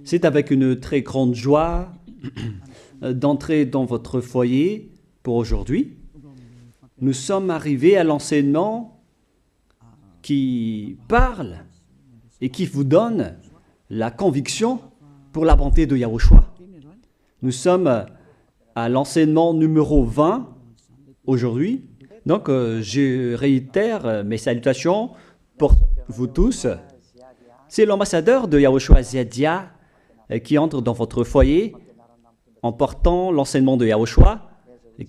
C'est avec une très grande joie d'entrer dans votre foyer pour aujourd'hui. Nous sommes arrivés à l'enseignement qui parle et qui vous donne la conviction pour la bonté de Yahushua. Nous sommes à l'enseignement numéro 20 aujourd'hui. Donc, je réitère mes salutations pour vous tous. C'est l'ambassadeur de Yahushua Ziadia qui entre dans votre foyer en portant l'enseignement de Yahushua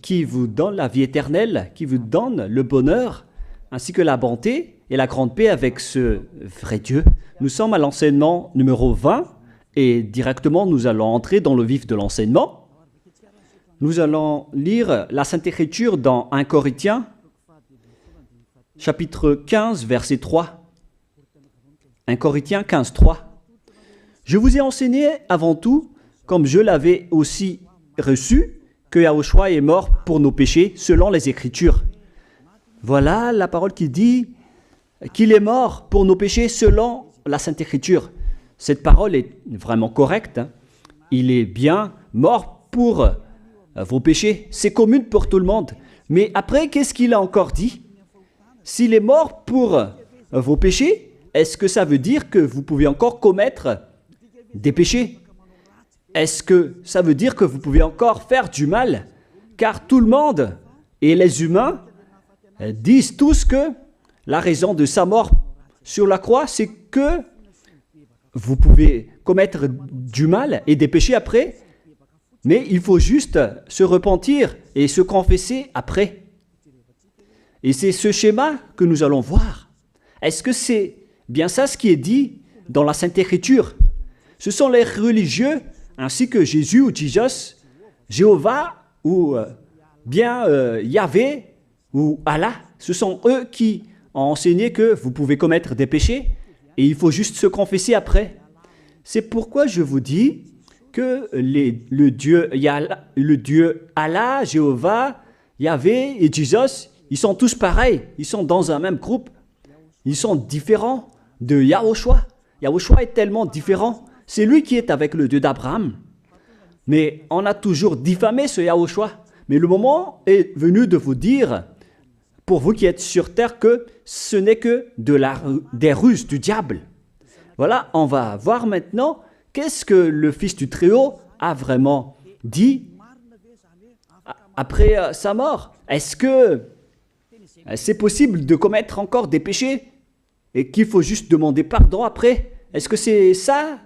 qui vous donne la vie éternelle, qui vous donne le bonheur ainsi que la bonté et la grande paix avec ce vrai Dieu. Nous sommes à l'enseignement numéro 20 et directement nous allons entrer dans le vif de l'enseignement. Nous allons lire la Sainte Écriture dans 1 Corinthiens, chapitre 15, verset 3. 1 Corinthiens 15, 3. Je vous ai enseigné avant tout, comme je l'avais aussi reçu, que Yahushua est mort pour nos péchés selon les Écritures. Voilà la parole qui dit qu'il est mort pour nos péchés selon la Sainte Écriture. Cette parole est vraiment correcte. Il est bien mort pour vos péchés. C'est commun pour tout le monde. Mais après, qu'est-ce qu'il a encore dit? S'il est mort pour vos péchés, est-ce que ça veut dire que vous pouvez encore commettre des péchés? Est-ce que ça veut dire que vous pouvez encore faire du mal? Car tout le monde et les humains disent tous que la raison de sa mort sur la croix, c'est que vous pouvez commettre du mal et des péchés après, mais il faut juste se repentir et se confesser après. Et c'est ce schéma que nous allons voir. Est-ce que c'est bien ça ce qui est dit dans la Sainte Écriture? Ce sont les religieux, ainsi que Jésus ou Jesus, Jéhovah ou bien Yahvé ou Allah. Ce sont eux qui ont enseigné que vous pouvez commettre des péchés et il faut juste se confesser après. C'est pourquoi je vous dis que le Dieu Allah, Jéhovah, Yahvé et Jesus, ils sont tous pareils. Ils sont dans un même groupe. Ils sont différents de Yahushua. Yahushua est tellement différent. C'est lui qui est avec le Dieu d'Abraham. Mais on a toujours diffamé ce Yahushua. Mais le moment est venu de vous dire, pour vous qui êtes sur terre, que ce n'est que des ruses du diable. Voilà, on va voir maintenant qu'est-ce que le Fils du Très-Haut a vraiment dit après sa mort. Est-ce que c'est possible de commettre encore des péchés et qu'il faut juste demander pardon après? Est-ce que c'est ça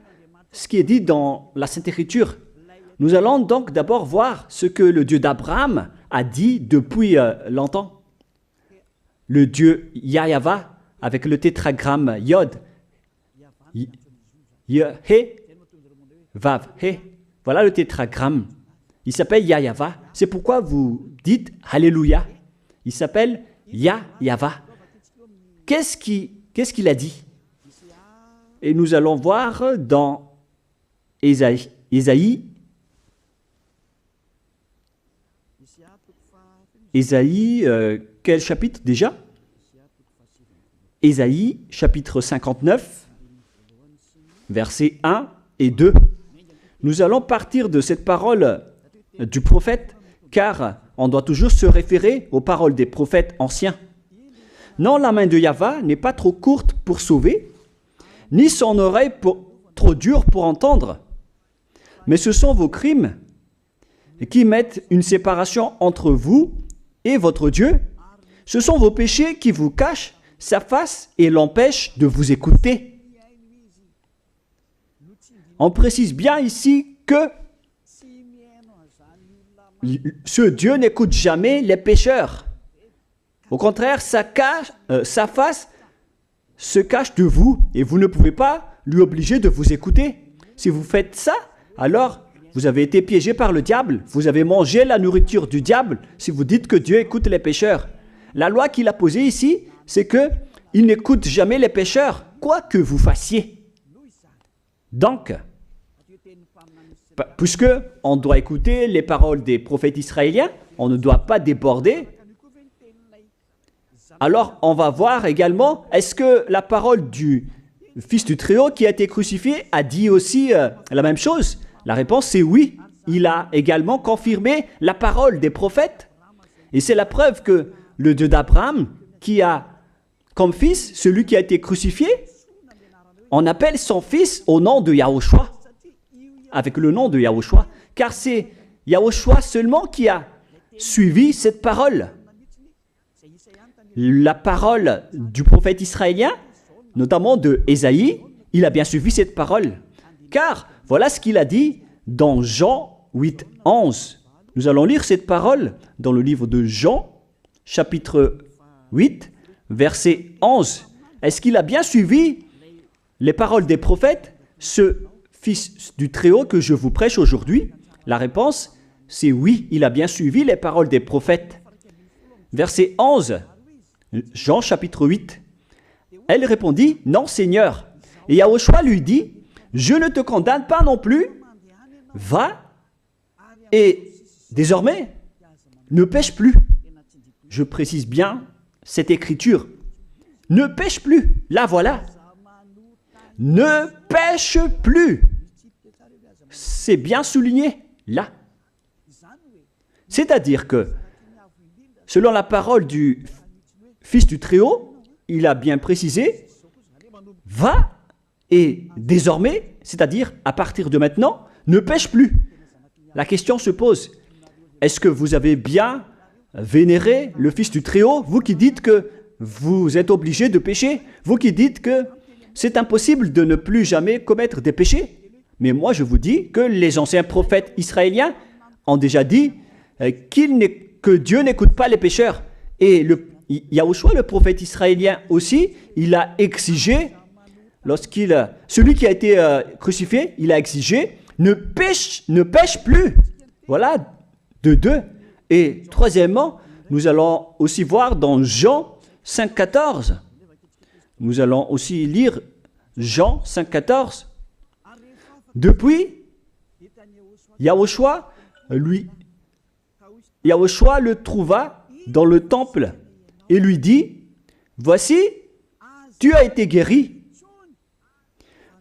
ce qui est dit dans la Sainte Écriture? Nous allons donc d'abord voir ce que le Dieu d'Abraham a dit depuis longtemps. Le Dieu Yahava avec le tétragramme Yod, He, Vav, He. Voilà le tétragramme. Il s'appelle Yahava. C'est pourquoi vous dites Alléluia. Il s'appelle Yahava. Qu'est-ce qu'il a dit? Et nous allons voir dans Ésaïe, quel chapitre déjà? Ésaïe, chapitre 59, versets 1 et 2. Nous allons partir de cette parole du prophète, car on doit toujours se référer aux paroles des prophètes anciens. Non, la main de Yahva n'est pas trop courte pour sauver, ni son oreille trop dure pour entendre. Mais ce sont vos crimes qui mettent une séparation entre vous et votre Dieu. Ce sont vos péchés qui vous cachent sa face et l'empêchent de vous écouter. On précise bien ici que ce Dieu n'écoute jamais les pécheurs. Au contraire, sa face se cache de vous et vous ne pouvez pas lui obliger de vous écouter. Si vous faites ça, alors vous avez été piégé par le diable. Vous avez mangé la nourriture du diable si vous dites que Dieu écoute les pécheurs. La loi qu'il a posée ici, c'est qu'il n'écoute jamais les pécheurs, quoi que vous fassiez. Donc, puisque on doit écouter les paroles des prophètes israéliens, on ne doit pas déborder. Alors, on va voir également, est-ce que la parole du Fils du Très-Haut qui a été crucifié a dit aussi la même chose? La réponse c'est oui. Il a également confirmé la parole des prophètes. Et c'est la preuve que le Dieu d'Abraham, qui a comme fils celui qui a été crucifié, on appelle son fils au nom de Yahushua, avec le nom de Yahushua, car c'est Yahushua seulement qui a suivi cette parole. La parole du prophète israélien, notamment de Ésaïe, il a bien suivi cette parole. Car voilà ce qu'il a dit dans Jean 8, 11. Nous allons lire cette parole dans le livre de Jean, chapitre 8, verset 11. Est-ce qu'il a bien suivi les paroles des prophètes, ce Fils du Très-Haut que je vous prêche aujourd'hui? La réponse, c'est oui, il a bien suivi les paroles des prophètes. Verset 11, Jean chapitre 8. Elle répondit, non Seigneur. Et Yahushua lui dit, je ne te condamne pas non plus, va et désormais ne pêche plus. Je précise bien cette écriture. Ne pêche plus, là voilà. Ne pêche plus. C'est bien souligné, là. C'est-à-dire que, selon la parole du Fils du Très-Haut, il a bien précisé, va et désormais, c'est-à-dire à partir de maintenant, ne pêche plus. La question se pose, est-ce que vous avez bien vénéré le Fils du Très-Haut, vous qui dites que vous êtes obligé de pécher, vous qui dites que c'est impossible de ne plus jamais commettre des péchés? Mais moi je vous dis que les anciens prophètes israéliens ont déjà dit que Dieu n'écoute pas les pécheurs. Et Yahushua, le prophète israélien aussi, il a exigé, celui qui a été crucifié, il a exigé, ne pêche plus. Voilà, de deux. Et troisièmement, nous allons aussi voir dans Jean 5,14. Nous allons aussi lire Jean 5,14. Depuis, Yahushua le trouva dans le temple et lui dit, voici, tu as été guéri.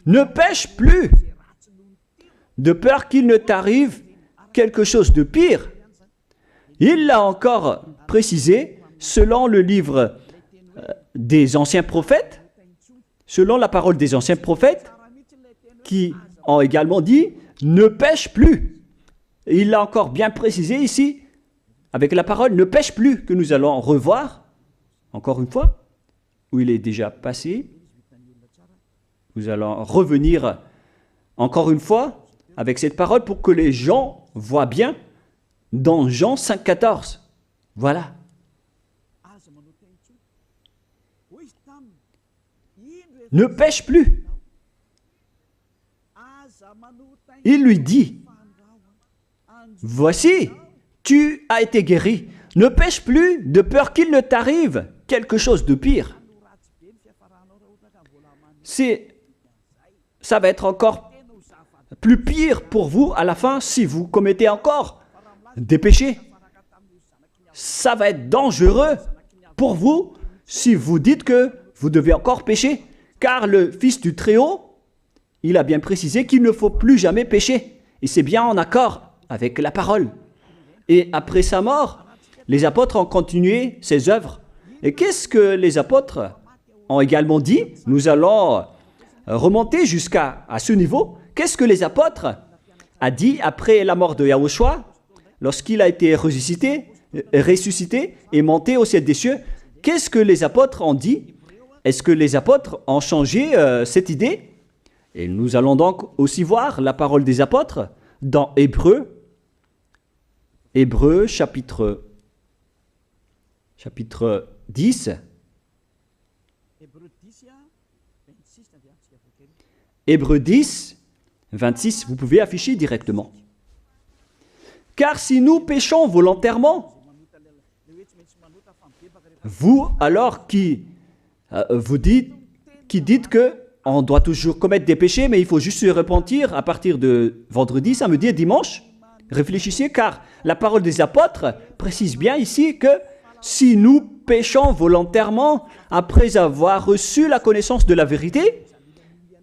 Ne pêche plus, de peur qu'il ne t'arrive quelque chose de pire. Il l'a encore précisé selon le livre des anciens prophètes, selon la parole des anciens prophètes, qui ont également dit « ne pêche plus ». Il l'a encore bien précisé ici, avec la parole « ne pêche plus » que nous allons revoir, encore une fois, où il est déjà passé. Nous allons revenir encore une fois avec cette parole pour que les gens voient bien dans Jean 5,14. Voilà. Ne pêche plus. Il lui dit, voici, tu as été guéri. Ne pêche plus de peur qu'il ne t'arrive quelque chose de pire. Ça va être encore plus pire pour vous à la fin si vous commettez encore des péchés. Ça va être dangereux pour vous si vous dites que vous devez encore pécher. Car le Fils du Très-Haut, il a bien précisé qu'il ne faut plus jamais pécher. Et c'est bien en accord avec la parole. Et après sa mort, les apôtres ont continué ses œuvres. Et qu'est-ce que les apôtres ont également dit? Nous allons remonter jusqu'à ce niveau. Qu'est-ce que les apôtres ont dit après la mort de Yahushua, lorsqu'il a été ressuscité et monté au ciel des cieux? Qu'est-ce que les apôtres ont dit? Est-ce que les apôtres ont changé cette idée? Et nous allons donc aussi voir la parole des apôtres dans Hébreux chapitre 10. Hébreux 10, 26, vous pouvez afficher directement. Car si nous péchons volontairement, vous alors qui dites que on doit toujours commettre des péchés, mais il faut juste se repentir à partir de vendredi, samedi et dimanche, réfléchissez, car la parole des apôtres précise bien ici que si nous péchons volontairement après avoir reçu la connaissance de la vérité,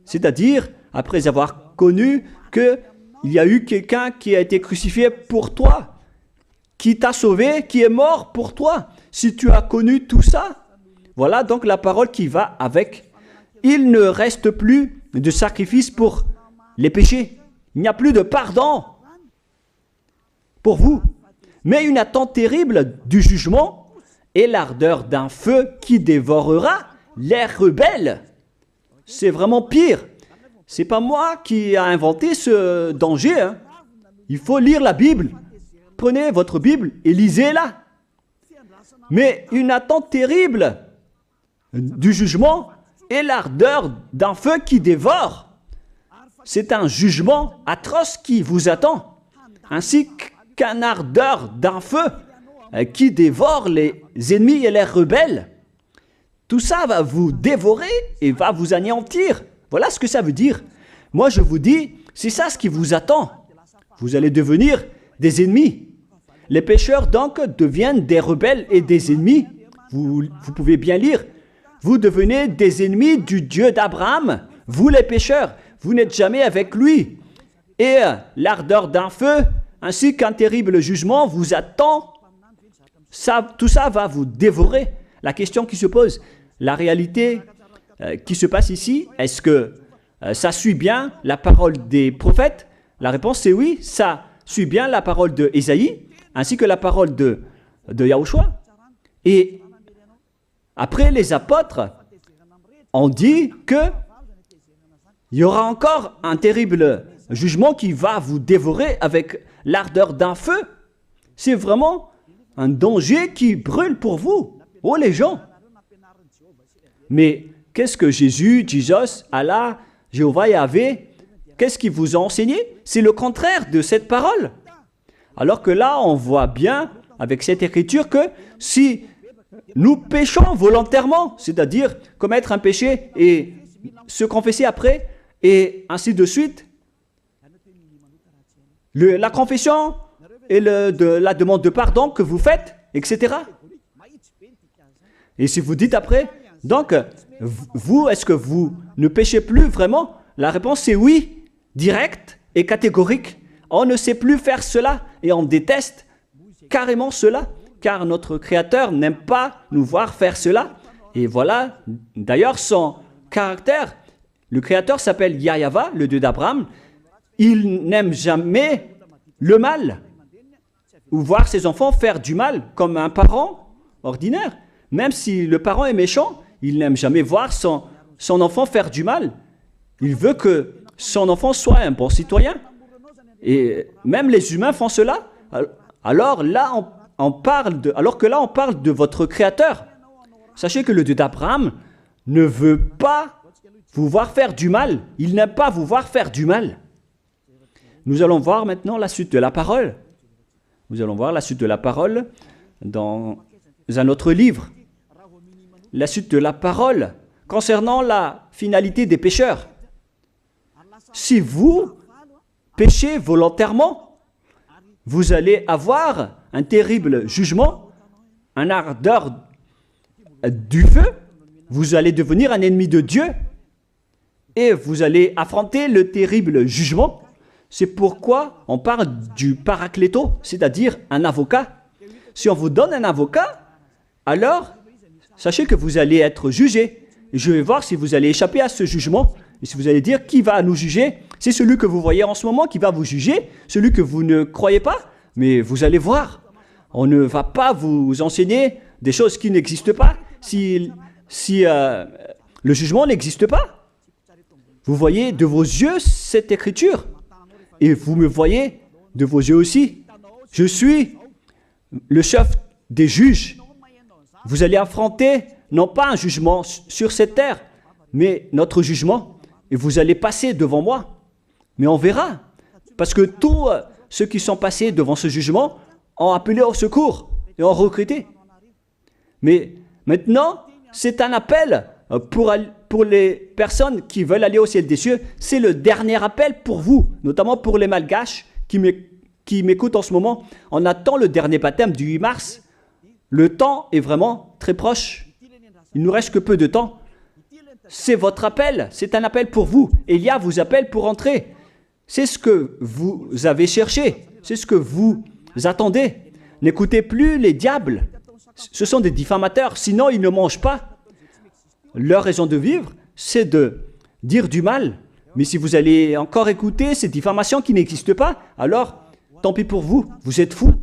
C'est-à-dire, après avoir connu qu'il y a eu quelqu'un qui a été crucifié pour toi, qui t'a sauvé, qui est mort pour toi. Si tu as connu tout ça, voilà donc la parole qui va avec. Il ne reste plus de sacrifice pour les péchés. Il n'y a plus de pardon pour vous. Mais une attente terrible du jugement et l'ardeur d'un feu qui dévorera les rebelles. C'est vraiment pire. C'est pas moi qui ai inventé ce danger. Hein. Il faut lire la Bible. Prenez votre Bible et lisez-la. Mais une attente terrible du jugement et l'ardeur d'un feu qui dévore. C'est un jugement atroce qui vous attend, ainsi qu'un ardeur d'un feu qui dévore les ennemis et les rebelles. Tout ça va vous dévorer et va vous anéantir. Voilà ce que ça veut dire. Moi, je vous dis, c'est ça ce qui vous attend. Vous allez devenir des ennemis. Les pécheurs, donc, deviennent des rebelles et des ennemis. Vous pouvez bien lire. Vous devenez des ennemis du Dieu d'Abraham. Vous, les pécheurs, vous n'êtes jamais avec lui. Et l'ardeur d'un feu, ainsi qu'un terrible jugement vous attend. Tout ça va vous dévorer. La question qui se pose, la réalité qui se passe ici, est-ce que ça suit bien la parole des prophètes? La réponse c'est oui, ça suit bien la parole de Ésaïe, ainsi que la parole de Yahushua. Et après, les apôtres ont dit qu'il y aura encore un terrible jugement qui va vous dévorer avec l'ardeur d'un feu. C'est vraiment un danger qui brûle pour vous. Oh les gens! Mais qu'est-ce que Jésus, Allah, Jéhovah, Yahvé, qu'est-ce qu'ils vous ont enseigné? C'est le contraire de cette parole. Alors que là, on voit bien avec cette écriture que si nous péchons volontairement, c'est-à-dire commettre un péché et se confesser après, et ainsi de suite, la confession et la demande de pardon que vous faites, etc. Et si vous dites après, donc, vous, est-ce que vous ne péchez plus vraiment? La réponse c'est oui, directe et catégorique. On ne sait plus faire cela et on déteste carrément cela, car notre Créateur n'aime pas nous voir faire cela. Et voilà, d'ailleurs, son caractère, le Créateur s'appelle Yahva, le Dieu d'Abraham. Il n'aime jamais le mal, ou voir ses enfants faire du mal, comme un parent ordinaire. Même si le parent est méchant, il n'aime jamais voir son enfant faire du mal. Il veut que son enfant soit un bon citoyen. Et même les humains font cela. Alors que là, on parle de votre Créateur. Sachez que le Dieu d'Abraham ne veut pas vous voir faire du mal. Il n'aime pas vous voir faire du mal. Nous allons voir maintenant la suite de la parole. Nous allons voir la suite de la parole dans un autre livre. La suite de la parole concernant la finalité des pécheurs. Si vous péchez volontairement, vous allez avoir un terrible jugement, un ardeur du feu, vous allez devenir un ennemi de Dieu et vous allez affronter le terrible jugement. C'est pourquoi on parle du paracléto, c'est-à-dire un avocat. Si on vous donne un avocat, alors sachez que vous allez être jugé. Je vais voir si vous allez échapper à ce jugement. Et si vous allez dire qui va nous juger, c'est celui que vous voyez en ce moment qui va vous juger, celui que vous ne croyez pas, mais vous allez voir. On ne va pas vous enseigner des choses qui n'existent pas si le jugement n'existe pas. Vous voyez de vos yeux cette écriture et vous me voyez de vos yeux aussi. Je suis le chef des juges. Vous allez affronter non pas un jugement sur cette terre, mais notre jugement. Et vous allez passer devant moi. Mais on verra. Parce que tous ceux qui sont passés devant ce jugement ont appelé au secours et ont recruté. Mais maintenant, c'est un appel pour les personnes qui veulent aller au ciel des cieux. C'est le dernier appel pour vous, notamment pour les malgaches qui m'écoutent en ce moment. On attend le dernier baptême du 8 mars. Le temps est vraiment très proche. Il ne nous reste que peu de temps. c'est votre appel, c'est un appel pour vous. Élia vous appelle pour entrer. C'est ce que vous avez cherché, c'est ce que vous attendez. N'écoutez plus les diables, ce sont des diffamateurs, sinon ils ne mangent pas. Leur raison de vivre, c'est de dire du mal. Mais si vous allez encore écouter ces diffamations qui n'existent pas, alors tant pis pour vous, vous êtes fous.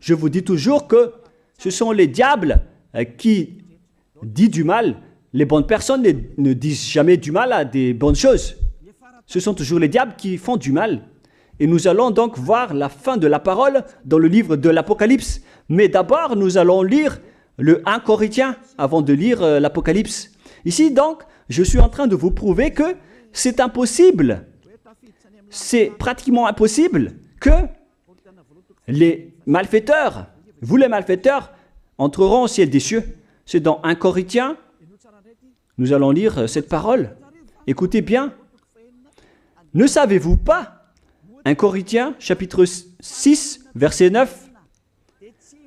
Je vous dis toujours que ce sont les diables qui disent du mal. Les bonnes personnes ne disent jamais du mal à des bonnes choses. Ce sont toujours les diables qui font du mal. Et nous allons donc voir la fin de la parole dans le livre de l'Apocalypse. Mais d'abord, nous allons lire le 1 Corinthiens avant de lire l'Apocalypse. Ici donc, je suis en train de vous prouver que c'est impossible. C'est pratiquement impossible que les malfaiteurs, vous les malfaiteurs, entreront au ciel des cieux. C'est dans 1 Corinthiens. Nous allons lire cette parole. Écoutez bien. Ne savez-vous pas, 1 Corinthiens, chapitre 6, verset 9,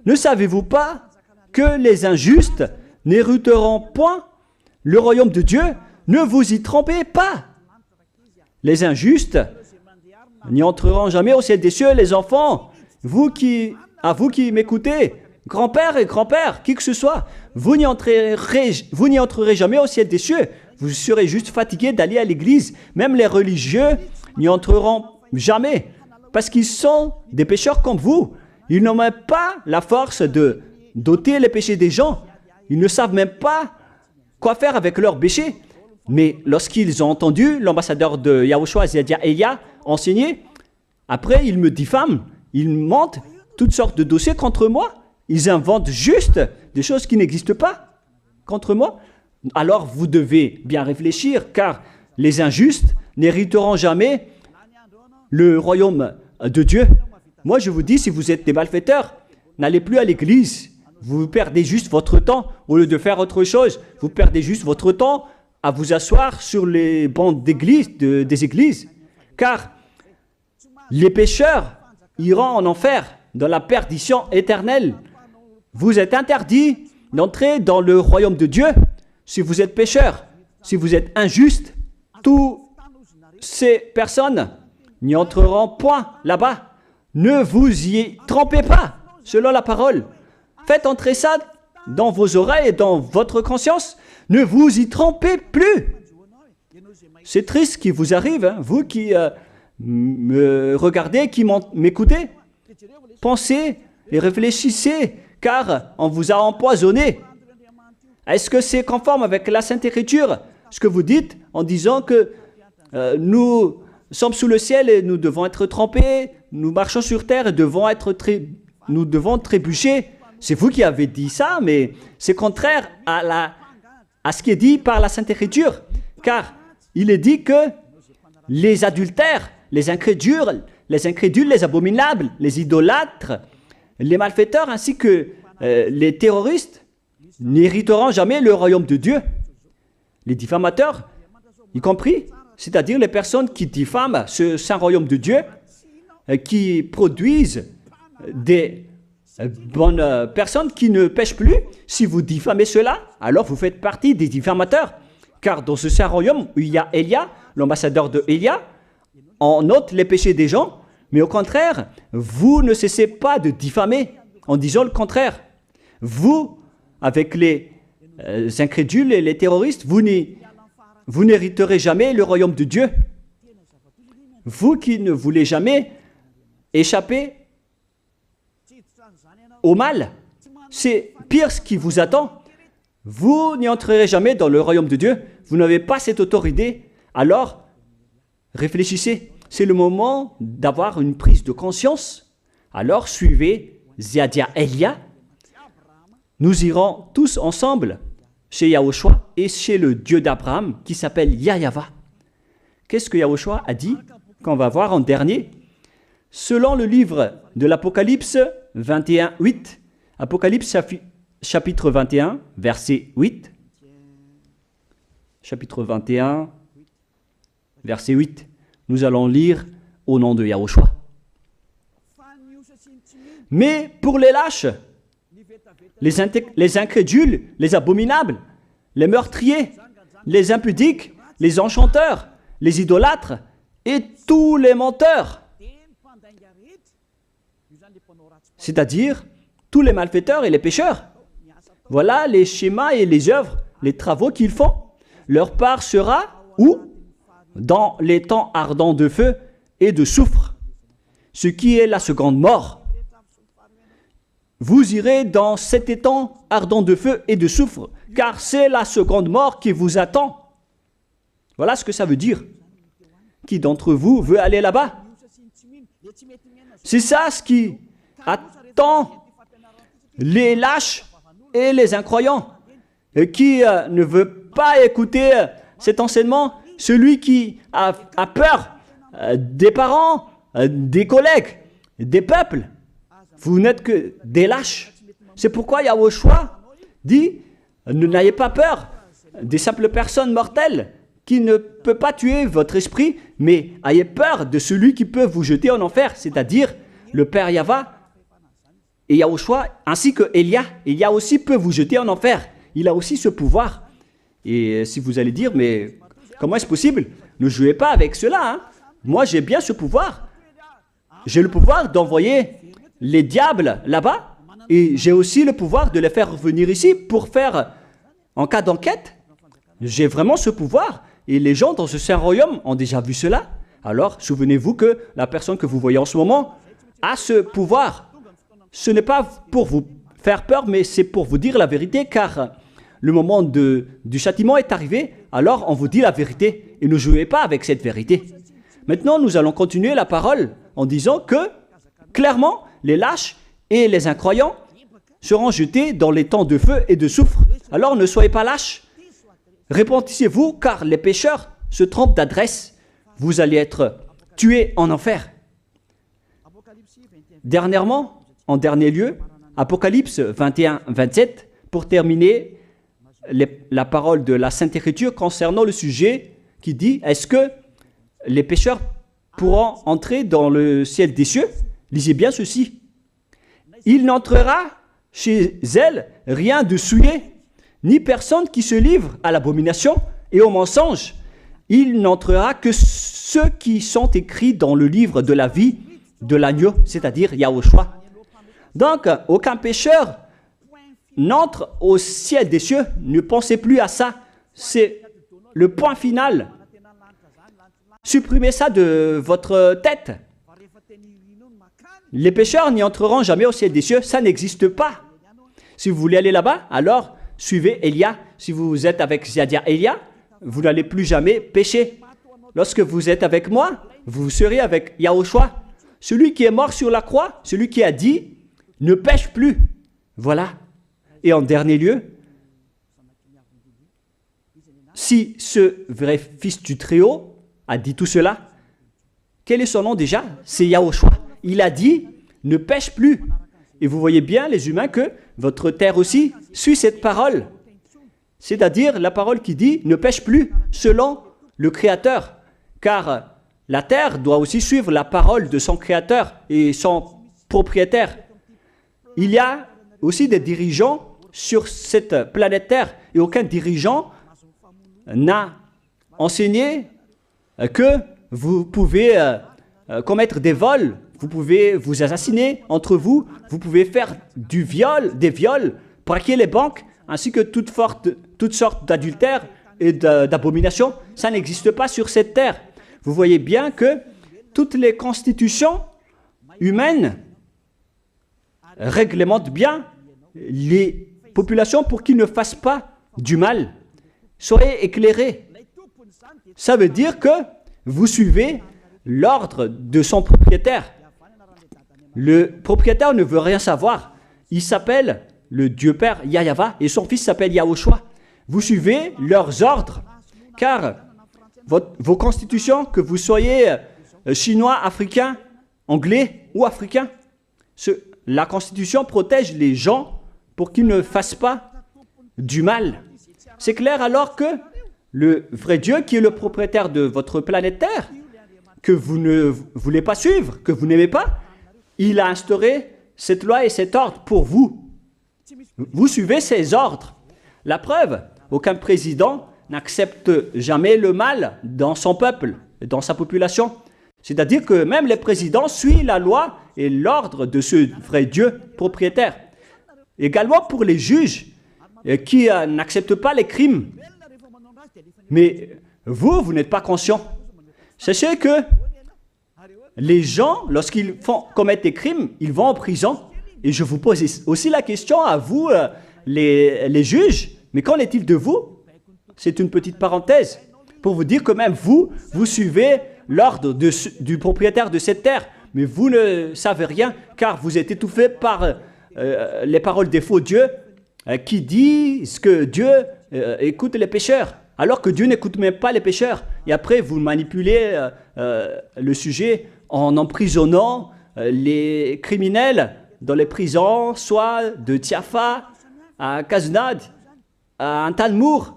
ne savez-vous pas que les injustes n'hériteront point le royaume de Dieu? Ne vous y trompez pas. Les injustes n'y entreront jamais au ciel des cieux, les enfants. À vous qui m'écoutez, grand-père et grand-père, qui que ce soit, vous n'y entrerez jamais au ciel des cieux. Vous serez juste fatigués d'aller à l'église. Même les religieux n'y entreront jamais parce qu'ils sont des pécheurs comme vous. Ils n'ont même pas la force de d'ôter les péchés des gens. Ils ne savent même pas quoi faire avec leurs péchés. Mais lorsqu'ils ont entendu l'ambassadeur de Yahushua, c'est-à-dire Elia, enseigner, après ils me diffament, ils montent toutes sortes de dossiers contre moi. Ils inventent juste des choses qui n'existent pas contre moi. Alors vous devez bien réfléchir, car les injustes n'hériteront jamais le royaume de Dieu. Moi je vous dis, si vous êtes des malfaiteurs, n'allez plus à l'église. Vous perdez juste votre temps. Au lieu de faire autre chose, vous perdez juste votre temps à vous asseoir sur les bancs d'église, des églises. Car les pécheurs iront en enfer, dans la perdition éternelle. Vous êtes interdit d'entrer dans le royaume de Dieu si vous êtes pécheur, si vous êtes injuste. Toutes ces personnes n'y entreront point là-bas. Ne vous y trompez pas, selon la parole. Faites entrer ça dans vos oreilles et dans votre conscience. Ne vous y trompez plus. C'est triste ce qui vous arrive, hein, vous qui me regardez, qui m'écoutez. Pensez et réfléchissez, car on vous a empoisonné. Est-ce que c'est conforme avec la Sainte Écriture, ce que vous dites en disant que nous sommes sous le ciel et nous devons être trempés, nous marchons sur terre et nous devons trébucher? C'est vous qui avez dit ça, mais c'est contraire à ce qui est dit par la Sainte Écriture, car il est dit que les adultères, les incrédules, les abominables, les idolâtres, les malfaiteurs ainsi que les terroristes n'hériteront jamais le royaume de Dieu. Les diffamateurs, y compris, c'est-à-dire les personnes qui diffament ce saint royaume de Dieu, qui produisent des bonnes personnes qui ne pêchent plus. Si vous diffamez cela, alors vous faites partie des diffamateurs. Car dans ce saint royaume où il y a Elia, l'ambassadeur de Elia, on ôte les péchés des gens, mais au contraire, vous ne cessez pas de diffamer en disant le contraire. Vous, avec les incrédules et les terroristes, vous n'hériterez jamais le royaume de Dieu. Vous qui ne voulez jamais échapper au mal, c'est pire ce qui vous attend. Vous n'y entrerez jamais dans le royaume de Dieu. Vous n'avez pas cette autorité. Alors, réfléchissez. C'est le moment d'avoir une prise de conscience. Alors, suivez Zeadia Elia. Nous irons tous ensemble chez Yahushua et chez le Dieu d'Abraham qui s'appelle Yahava. Qu'est-ce que Yahushua a dit qu'on va voir en dernier? Selon le livre de l'Apocalypse 21, 8, Apocalypse chapitre 21, verset 8. Chapitre 21, verset 8. Nous allons lire au nom de Yahushua. Mais pour les lâches, les incrédules, les abominables, les meurtriers, les impudiques, les enchanteurs, les idolâtres et tous les menteurs. C'est-à-dire tous les malfaiteurs et les pécheurs. Voilà les schémas et les œuvres, les travaux qu'ils font. Leur part sera où? Dans les temps ardents de feu et de soufre, ce qui est la seconde mort. Vous irez dans cet étang ardent de feu et de soufre, car c'est la seconde mort qui vous attend. Voilà ce que ça veut dire. Qui d'entre vous veut aller là-bas? C'est ça ce qui attend les lâches et les incroyants. Et qui ne veut pas écouter cet enseignement? Celui qui a peur des parents, des collègues, des peuples. Vous n'êtes que des lâches. C'est pourquoi Yahushua dit, n'ayez pas peur des simples personnes mortelles qui ne peut pas tuer votre esprit, mais ayez peur de celui qui peut vous jeter en enfer, c'est-à-dire le Père Yahva et Yahushua, ainsi que Elia. Elia aussi peut vous jeter en enfer. Il a aussi ce pouvoir. Et si vous allez dire, mais comment est-ce possible? Ne jouez pas avec cela. Hein? Moi, j'ai bien ce pouvoir. J'ai le pouvoir d'envoyer les diables là-bas. Et j'ai aussi le pouvoir de les faire revenir ici pour faire, en cas d'enquête. J'ai vraiment ce pouvoir. Et les gens dans ce saint royaume ont déjà vu cela. Alors, souvenez-vous que la personne que vous voyez en ce moment a ce pouvoir. Ce n'est pas pour vous faire peur, mais c'est pour vous dire la vérité, car le moment du châtiment est arrivé, alors on vous dit la vérité, et ne jouez pas avec cette vérité. Maintenant, nous allons continuer la parole en disant que, clairement, les lâches et les incroyants seront jetés dans les temps de feu et de soufre. Alors ne soyez pas lâches, repentissez-vous, car les pécheurs se trompent d'adresse. Vous allez être tués en enfer. Dernièrement, en dernier lieu, Apocalypse 21-27, pour terminer la parole de la Sainte Écriture concernant le sujet qui dit, est-ce que les pécheurs pourront entrer dans le ciel des cieux? Lisez bien ceci. Il n'entrera chez elle rien de souillé, ni personne qui se livre à l'abomination et au mensonge. Il n'entrera que ceux qui sont écrits dans le livre de la vie de l'agneau, c'est-à-dire Yahushua. Donc, aucun pécheur n'entre au ciel des cieux. Ne pensez plus à ça. C'est le point final. Supprimez ça de votre tête. Les pécheurs n'y entreront jamais au ciel des cieux. Ça n'existe pas. Si vous voulez aller là-bas, alors suivez Elia. Si vous êtes avec Ziadia Elia, vous n'allez plus jamais pécher. Lorsque vous êtes avec moi, vous serez avec Yahushua. Celui qui est mort sur la croix, celui qui a dit, ne pêche plus. Voilà. Et en dernier lieu, si ce vrai fils du Très-Haut a dit tout cela, quel est son nom déjà? C'est Yahushua. Il a dit, ne pêche plus. Et vous voyez bien, les humains, que votre terre aussi suit cette parole. C'est-à-dire la parole qui dit, ne pêche plus, selon le Créateur. Car la terre doit aussi suivre la parole de son Créateur et son propriétaire. Il y a aussi des dirigeants sur cette planète Terre et aucun dirigeant n'a enseigné que vous pouvez commettre des vols, vous pouvez vous assassiner entre vous, vous pouvez faire des viols, braquer les banques, ainsi que toutes sortes d'adultères et d'abominations. Ça n'existe pas sur cette terre. Vous voyez bien que toutes les constitutions humaines réglementent bien les populations pour qu'ils ne fassent pas du mal. Soyez éclairés. Ça veut dire que vous suivez l'ordre de son propriétaire. Le propriétaire ne veut rien savoir. Il s'appelle le Dieu Père Yahva et son fils s'appelle Yahushua. Vous suivez leurs ordres, car vos constitutions, que vous soyez chinois, africain, anglais ou africain, la constitution protège les gens pour qu'ils ne fassent pas du mal. C'est clair alors que le vrai Dieu, qui est le propriétaire de votre planète Terre, que vous ne voulez pas suivre, que vous n'aimez pas, il a instauré cette loi et cet ordre pour vous. Vous suivez ces ordres. La preuve, aucun président n'accepte jamais le mal dans son peuple, dans sa population. C'est-à-dire que même les présidents suivent la loi et l'ordre de ce vrai Dieu propriétaire. Également pour les juges qui n'acceptent pas les crimes. Mais vous n'êtes pas conscient. Sachez que les gens, lorsqu'ils commettent des crimes, ils vont en prison. Et je vous pose aussi la question à vous, les juges, mais qu'en est-il de vous? C'est une petite parenthèse pour vous dire que même vous suivez l'ordre du propriétaire de cette terre, mais vous ne savez rien car vous êtes étouffé par les paroles des faux dieux qui disent que Dieu écoute les pécheurs, alors que Dieu n'écoute même pas les pécheurs. Et après, vous manipulez le sujet en emprisonnant les criminels dans les prisons, soit de Tiafa à Kaznad, à Antalmour,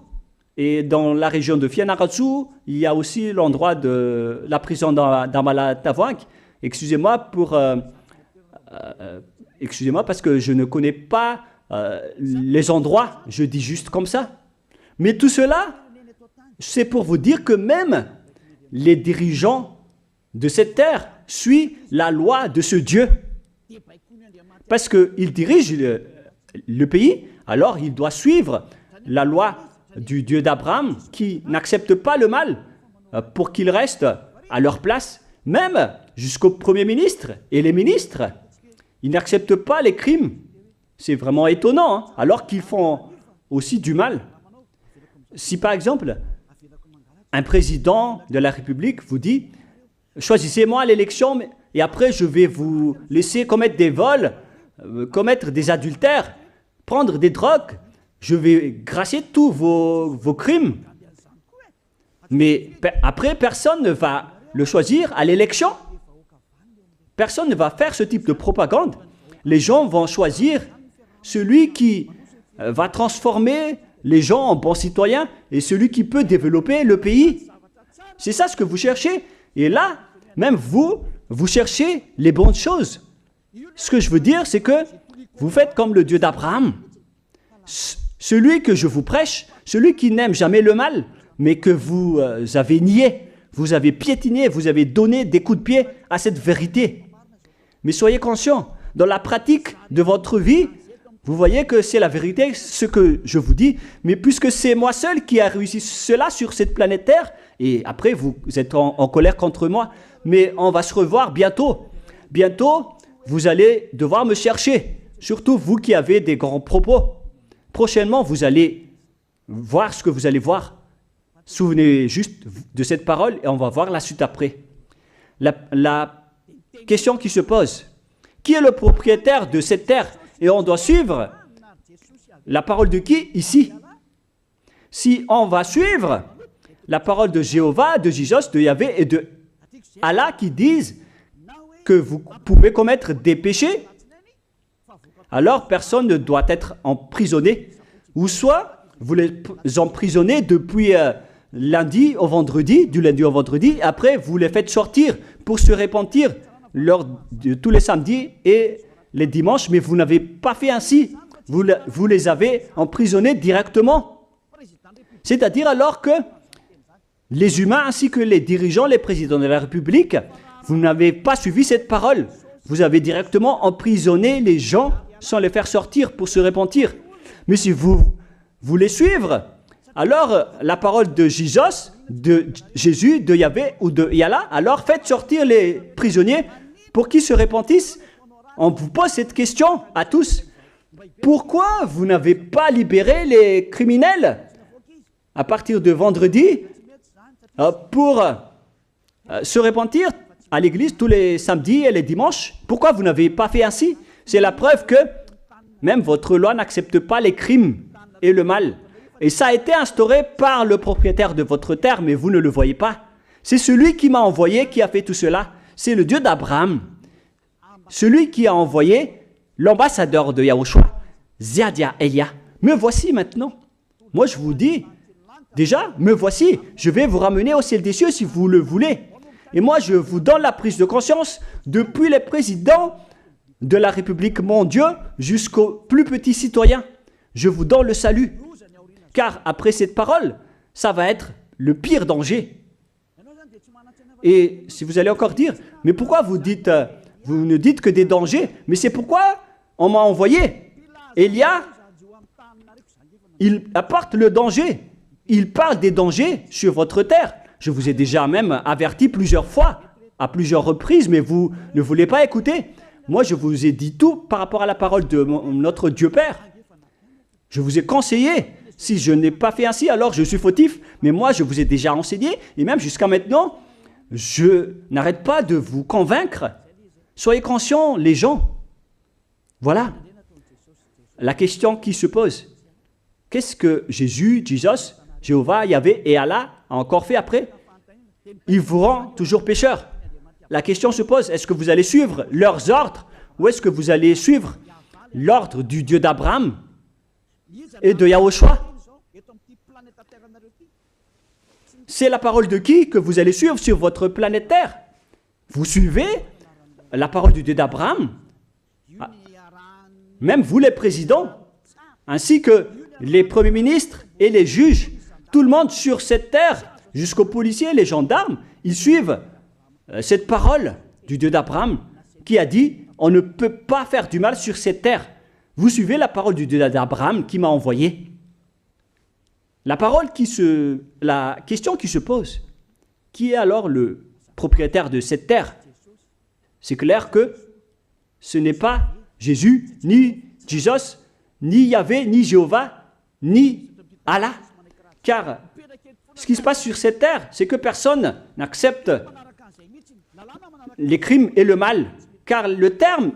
et dans la région de Fianarantsoa, il y a aussi l'endroit de la prison d'Amala-Tavoink. Excusez-moi parce que je ne connais pas les endroits, je dis juste comme ça. Mais tout cela, c'est pour vous dire que même les dirigeants de cette terre suivent la loi de ce Dieu. Parce qu'il dirige le pays, alors il doit suivre la loi du Dieu d'Abraham qui n'accepte pas le mal pour qu'ils restent à leur place, même jusqu'au Premier ministre et les ministres. Ils n'acceptent pas les crimes. C'est vraiment étonnant, hein, alors qu'ils font aussi du mal. Si par exemple, un président de la République vous dit « Choisissez-moi à l'élection et après je vais vous laisser commettre des vols, commettre des adultères, prendre des drogues, je vais gracier tous vos crimes. » Mais après, personne ne va le choisir à l'élection. Personne ne va faire ce type de propagande. Les gens vont choisir celui qui va transformer les gens en bons citoyens et celui qui peut développer le pays. C'est ça ce que vous cherchez. Et là, même vous cherchez les bonnes choses. Ce que je veux dire, c'est que vous faites comme le Dieu d'Abraham. Celui que je vous prêche, celui qui n'aime jamais le mal, mais que vous avez nié, vous avez piétiné, vous avez donné des coups de pied à cette vérité. Mais soyez conscients, dans la pratique de votre vie, vous voyez que c'est la vérité, ce que je vous dis, mais puisque c'est moi seul qui a réussi cela sur cette planète Terre, et après vous êtes en colère contre moi, mais on va se revoir bientôt. Bientôt, vous allez devoir me chercher, surtout vous qui avez des grands propos. Prochainement, vous allez voir ce que vous allez voir. Souvenez juste de cette parole et on va voir la suite après. La question qui se pose, qui est le propriétaire de cette terre? Et on doit suivre la parole de qui ici? Si on va suivre la parole de Jéhovah, de Jésus, de Yahvé et de Allah qui disent que vous pouvez commettre des péchés, alors personne ne doit être emprisonné. Ou soit vous les emprisonnez depuis lundi au vendredi, du lundi au vendredi, après vous les faites sortir pour se repentir lors de tous les samedis et les dimanches, mais vous n'avez pas fait ainsi. Vous les avez emprisonnés directement. C'est-à-dire alors que les humains ainsi que les dirigeants, les présidents de la République, vous n'avez pas suivi cette parole. Vous avez directement emprisonné les gens sans les faire sortir pour se repentir. Mais si vous voulez suivre, alors la parole de Jésus, de Yahvé ou de Yallah, alors faites sortir les prisonniers pour qu'ils se repentissent. On vous pose cette question à tous. Pourquoi vous n'avez pas libéré les criminels à partir de vendredi pour se repentir à l'église tous les samedis et les dimanches? Pourquoi vous n'avez pas fait ainsi? C'est la preuve que même votre loi n'accepte pas les crimes et le mal. Et ça a été instauré par le propriétaire de votre terre, mais vous ne le voyez pas. C'est celui qui m'a envoyé qui a fait tout cela. C'est le Dieu d'Abraham. Celui qui a envoyé l'ambassadeur de Yahushua, Ziadia Elia. Me voici maintenant. Moi, je vous dis, déjà, me voici. Je vais vous ramener au ciel des cieux si vous le voulez. Et moi, je vous donne la prise de conscience depuis les présidents de la République, mon Dieu, jusqu'aux plus petits citoyens. Je vous donne le salut. Car après cette parole, ça va être le pire danger. Et si vous allez encore dire, mais pourquoi vous ne dites que des dangers? Mais c'est pourquoi on m'a envoyé. Élia, il apporte le danger. Il parle des dangers sur votre terre. Je vous ai déjà même averti plusieurs fois, à plusieurs reprises, mais vous ne voulez pas écouter. Moi, je vous ai dit tout par rapport à la parole de notre Dieu Père. Je vous ai conseillé. Si je n'ai pas fait ainsi, alors je suis fautif. Mais moi, je vous ai déjà enseigné. Et même jusqu'à maintenant, je n'arrête pas de vous convaincre. Soyez conscients, les gens. Voilà la question qui se pose. Qu'est-ce que Jésus, Jéhovah, Yahvé et Allah a encore fait après? Il vous rend toujours pécheur. La question se pose, est-ce que vous allez suivre leurs ordres ou est-ce que vous allez suivre l'ordre du Dieu d'Abraham et de Yahushua? C'est la parole de qui que vous allez suivre sur votre planète Terre? Vous suivez la parole du Dieu d'Abraham? Même vous les présidents, ainsi que les premiers ministres et les juges, tout le monde sur cette terre, jusqu'aux policiers, les gendarmes, ils suivent cette parole du Dieu d'Abraham qui a dit, on ne peut pas faire du mal sur cette terre. Vous suivez la parole du Dieu d'Abraham qui m'a envoyé. La question qui se pose, qui est alors le propriétaire de cette terre? C'est clair que ce n'est pas Jésus, ni Jesus, ni Yahvé, ni Jéhovah, ni Allah. Car ce qui se passe sur cette terre, c'est que personne n'accepte les crimes et le mal. Car le terme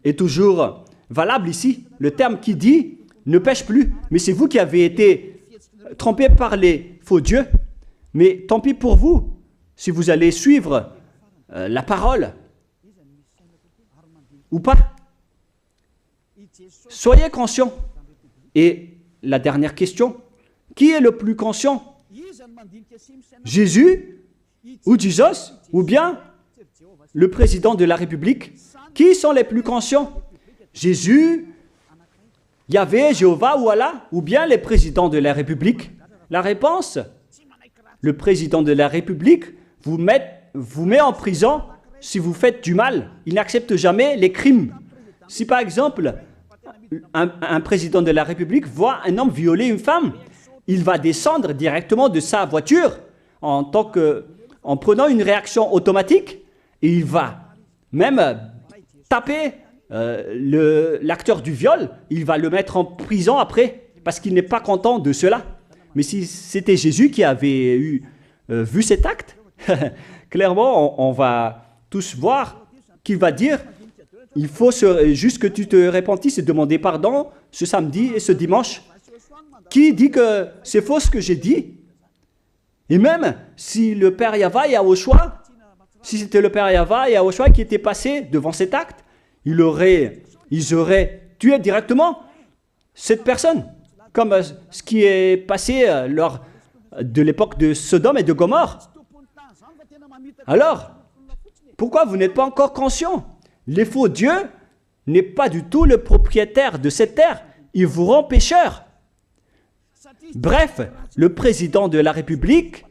est toujours valable ici. Le terme qui dit ne pêche plus. Mais c'est vous qui avez été trompés par les faux dieux. Mais tant pis pour vous, si vous allez suivre la parole ou pas. Soyez conscients. Et la dernière question, qui est le plus conscient? Jésus ou Jesus ou bien le président de la République? Qui sont les plus conscients? Jésus, Yahvé, Jéhovah ou Allah ou bien les présidents de la République? La réponse, le président de la République vous met en prison si vous faites du mal. Il n'accepte jamais les crimes. Si par exemple, un président de la République voit un homme violer une femme, il va descendre directement de sa voiture en prenant une réaction automatique et il va même taper l'acteur du viol, il va le mettre en prison après parce qu'il n'est pas content de cela. Mais si c'était Jésus qui avait vu cet acte, clairement on va tous voir qu'il va dire il faut juste que tu te repentisses et demander pardon ce samedi et ce dimanche. Qui dit que c'est faux ce que j'ai dit? Et même si le Père Yahvé et Yahushua, si c'était le Père Yahvé et Yahushua qui était passé devant cet acte, ils auraient tué directement cette personne, comme ce qui est passé lors de l'époque de Sodome et de Gomorrhe. Alors, pourquoi vous n'êtes pas encore conscient? Les faux dieux n'est pas du tout le propriétaire de cette terre. Il vous rend pécheur. Bref, le président de la République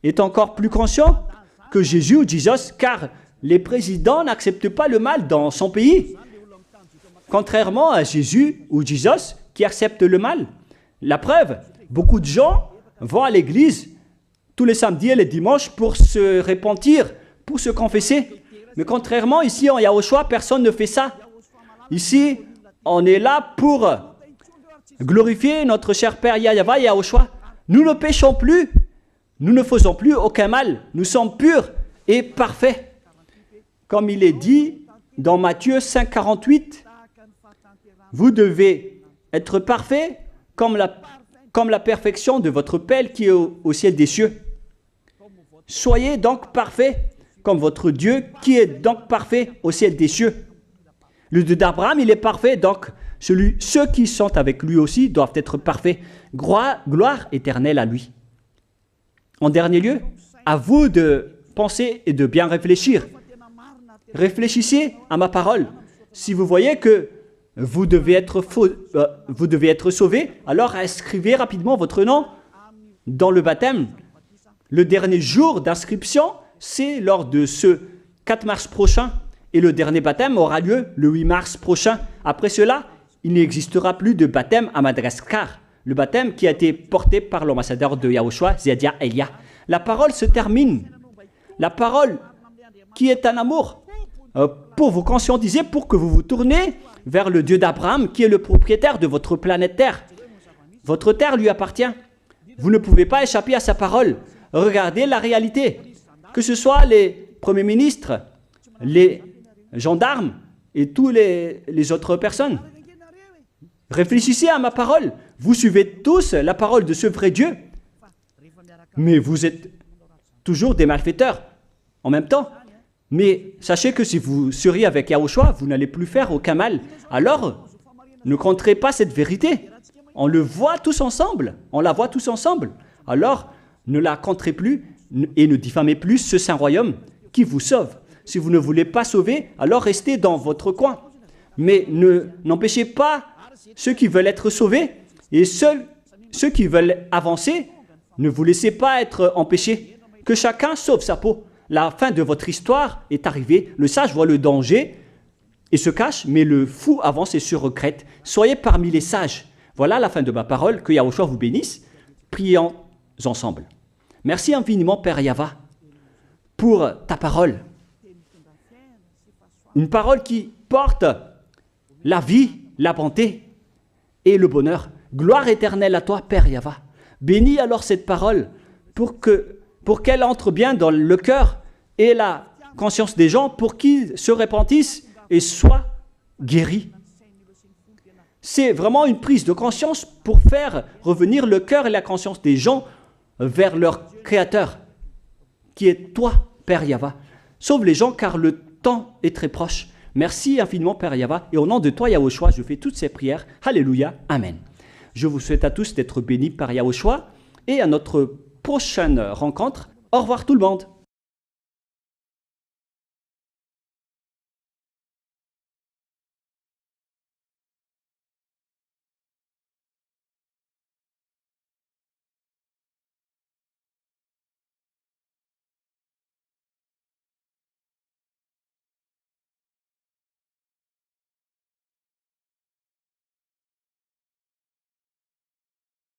est encore plus conscient que Jésus ou Jesus, car les présidents n'acceptent pas le mal dans son pays. Contrairement à Jésus ou Jesus qui acceptent le mal. La preuve, beaucoup de gens vont à l'église tous les samedis et les dimanches pour se repentir, pour se confesser. Mais contrairement, ici en Yahushua, personne ne fait ça. Ici, on est là pour glorifier notre cher Père Yahvé et Yahushua. Nous ne péchons plus, nous ne faisons plus aucun mal. Nous sommes purs et parfaits. Comme il est dit dans Matthieu 5, 48, vous devez être parfaits comme la perfection de votre Père qui est au ciel des cieux. Soyez donc parfaits comme votre Dieu qui est donc parfait au ciel des cieux. Le Dieu d'Abraham, il est parfait, donc ceux qui sont avec lui aussi doivent être parfaits. Gloire éternelle à lui. En dernier lieu, à vous de penser et de bien réfléchir. Réfléchissez à ma parole. Si vous voyez que vous devez être sauvés, alors inscrivez rapidement votre nom dans le baptême, le dernier jour d'inscription, c'est lors de ce 4 mars prochain. Et le dernier baptême aura lieu le 8 mars prochain. Après cela, il n'existera plus de baptême à Madagascar. Le baptême qui a été porté par l'ambassadeur de Yahushua, Zedia Elia. La parole se termine. La parole qui est un amour pour vous conscientiser, pour que vous vous tournez vers le Dieu d'Abraham qui est le propriétaire de votre planète Terre. Votre terre lui appartient. Vous ne pouvez pas échapper à sa parole. Regardez la réalité. Que ce soit les premiers ministres, les gendarmes et toutes les autres personnes. Réfléchissez à ma parole. Vous suivez tous la parole de ce vrai Dieu. Mais vous êtes toujours des malfaiteurs en même temps. Mais sachez que si vous seriez avec Yahushua, vous n'allez plus faire aucun mal. Alors, ne compterez pas cette vérité. On le voit tous ensemble. On la voit tous ensemble. Alors, ne la compterez plus et ne diffamez plus ce saint royaume qui vous sauve. Si vous ne voulez pas sauver, alors restez dans votre coin. Mais n'empêchez pas ceux qui veulent être sauvés et ceux qui veulent avancer, ne vous laissez pas être empêchés. Que chacun sauve sa peau. La fin de votre histoire est arrivée. Le sage voit le danger et se cache, mais le fou avance et se regrette. Soyez parmi les sages. Voilà la fin de ma parole. Que Yahushua vous bénisse. Prions ensemble. Merci infiniment, Père Yahva, pour ta parole. Une parole qui porte la vie, la bonté et le bonheur. Gloire éternelle à toi, Père Yahva. Bénis alors cette parole pour qu'elle entre bien dans le cœur et la conscience des gens pour qu'ils se repentissent et soient guéris. C'est vraiment une prise de conscience pour faire revenir le cœur et la conscience des gens vers leur Créateur, qui est toi, Père Yahva. Sauve les gens car le temps est très proche. Merci infiniment, Père Yahva. Et au nom de toi, Yahushua, je fais toutes ces prières. Alléluia. Amen. Je vous souhaite à tous d'être bénis par Yahushua et à notre prochaine rencontre. Au revoir tout le monde.